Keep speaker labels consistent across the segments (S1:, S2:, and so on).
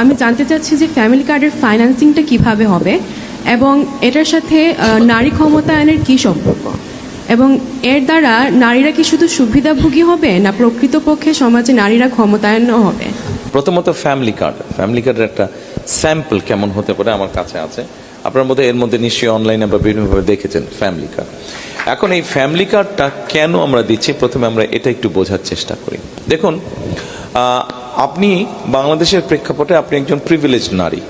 S1: আমি জানতে চাচ্ছি যে ফ্যামিলি কার্ডের ফাইন্যান্সিংটা কিভাবে হবে এবং এটার সাথে নারী ক্ষমতায়নের কি সম্পর্ক, এবং এর দ্বারা নারীরা কি শুধু সুবিধাভোগী হবে না প্রকৃতপক্ষে সমাজে নারীরা ক্ষমতায়নও হবে?
S2: প্রথমত ফ্যামিলি কার্ডের একটা স্যাম্পল কেমন হতে পারে আমার কাছে আছে। আপনার মধ্যে এর মধ্যে নিশ্চয়ই অনলাইনে বা বিভিন্নভাবে দেখেছেন ফ্যামিলি কার্ড। এখন এই ফ্যামিলি কার্ডটা কেন আমরা দিচ্ছি, প্রথমে আমরা এটা একটু বোঝার চেষ্টা করি। দেখুন, আপনি বাংলাদেশের প্রেক্ষাপটে আপনি একজন প্রিভিলেজ নারী,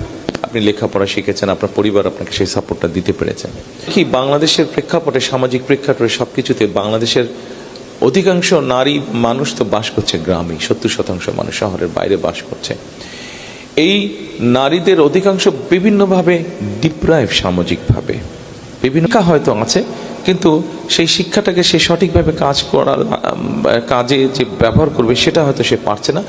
S2: আপনি লেখাপড়া শিখেছেন, আপনার পরিবার আপনাকে সেই সাপোর্টটা দিতে পেরেছেন। কি বাংলাদেশের প্রেক্ষাপটে, সামাজিক প্রেক্ষাপটে সবকিছুতে বাংলাদেশের অধিকাংশ নারী মানুষ তো বাস করছে গ্রামে, 70% মানুষ শহরের বাইরে বাস করছে। এই নারীদের অধিকাংশ বিভিন্নভাবে ডিপ্রাইভ, সামাজিকভাবে বিভিন্ন হয়তো আছে, কিন্তু সেই শিক্ষাটাকে সে সঠিকভাবে কাজে যে ব্যবহার করবে সেটা হয়তো সে পারছে না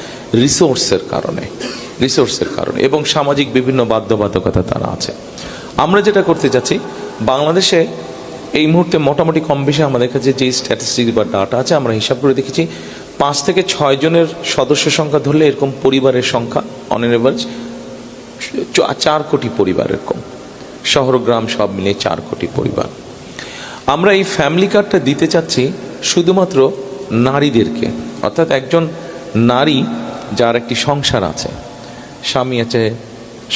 S2: রিসোর্সের কারণে এবং সামাজিক বিভিন্ন বাধ্যবাধকতা তারা আছে। আমরা যেটা করতে যাচ্ছি, বাংলাদেশে এই মুহূর্তে মোটামুটি কম বেশি আমাদের কাছে যে স্ট্যাটিস্টিক্স বা ডাটা আছে, আমরা হিসাব করে দেখেছি 5 থেকে 6 জনের সদস্য সংখ্যা ধরলে এরকম পরিবারের সংখ্যা অন এন এভারেজ 4 কোটি পরিবার, এরকম শহর গ্রাম সব মিলিয়ে 4 কোটি পরিবার। আমরা এই ফ্যামিলি কার্ডটা দিতে চাচ্ছি শুধুমাত্র নারীদেরকে, অর্থাৎ একজন নারী যার একটি সংসার আছে, স্বামী আছে,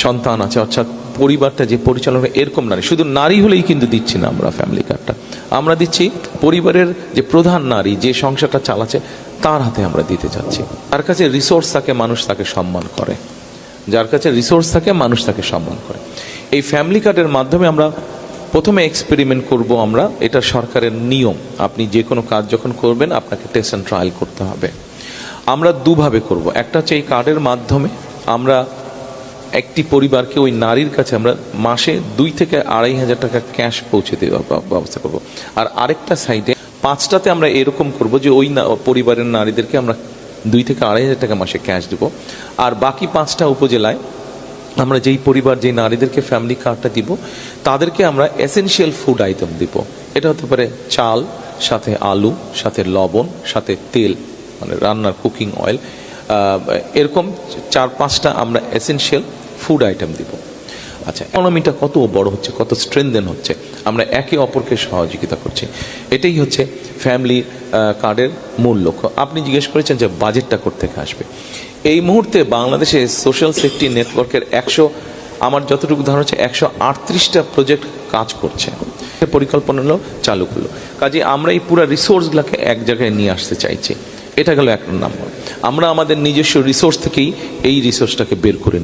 S2: সন্তান আছে, অর্থাৎ পরিবারটা যে পরিচালনা, এরকম নারী, শুধু নারী হলেই কিন্তু দিচ্ছি না আমরা ফ্যামিলি কার্ডটা। আমরা দিচ্ছি পরিবারের যে প্রধান নারী, যে সংসারটা চালাচ্ছে, তার হাতে আমরা দিতে চাচ্ছি। তার কাছে রিসোর্স থাকে, মানুষ তাকে সম্মান করে, যার কাছে রিসোর্স থাকে মানুষ তাকে সম্মান করে। এই ফ্যামিলি কার্ডের মাধ্যমে আমরা প্রথমে এক্সপেরিমেন্ট করব। আমরা, এটা সরকারের নিয়ম, আপনি যে কোনো কাজ যখন করবেন আপনাকে টেস্ট অ্যান্ড ট্রায়াল করতে হবে। আমরা দুভাবে করব। একটা হচ্ছে এই কার্ডের মাধ্যমে আমরা একটি পরিবারকে, ওই নারীর কাছে আমরা মাসে 2 থেকে 2,500 টাকা ক্যাশ পৌঁছে দেওয়ার ব্যবস্থা করব। আর আরেকটা সাইডে 5টাতে আমরা এরকম করব যে ওই পরিবারের নারীদেরকে আমরা 2 থেকে 2,500 টাকা মাসে ক্যাশ দেব। আর বাকি 5টা উপজেলায় আমরা যেই পরিবার, যেই নারীদেরকে ফ্যামিলি কার্ডটা দিব, তাদেরকে আমরা এসেনশিয়াল ফুড আইটেম দিব। এটা হতে পারে চাল, সাথে আলু, সাথে লবণ, সাথে তেল, মানে রান্নার কুকিং অয়েল, এরকম 4-5টা আমরা এসেনশিয়াল ফুড আইটেম দিব। আচ্ছা, ইকোনমিটা কত বড় হচ্ছে, কত স্ট্রেনদেন হচ্ছে, আমরা একে অপরকে সহযোগিতা করছি। এটাই হচ্ছে ফ্যামিলি কার্ডের মূল লক্ষ্য। আপনি জিজ্ঞেস করেছেন যে বাজেটটা কোত্থেকে আসবে। এই মুহূর্তে বাংলাদেশে সোশ্যাল সেফটি নেটওয়ার্কের আমার যতটুকু ধারণা হচ্ছে 138টা প্রজেক্ট কাজ করছে, পরিকল্পনা হলো, চালু করলো। কাজে আমরা এই পুরো রিসোর্সগুলোকে এক জায়গায় নিয়ে আসতে চাইছি। এটা গেল 1 নম্বর। আমরা আমাদের নিজস্ব রিসোর্স থেকেই এই রিসোর্সটাকে বের করে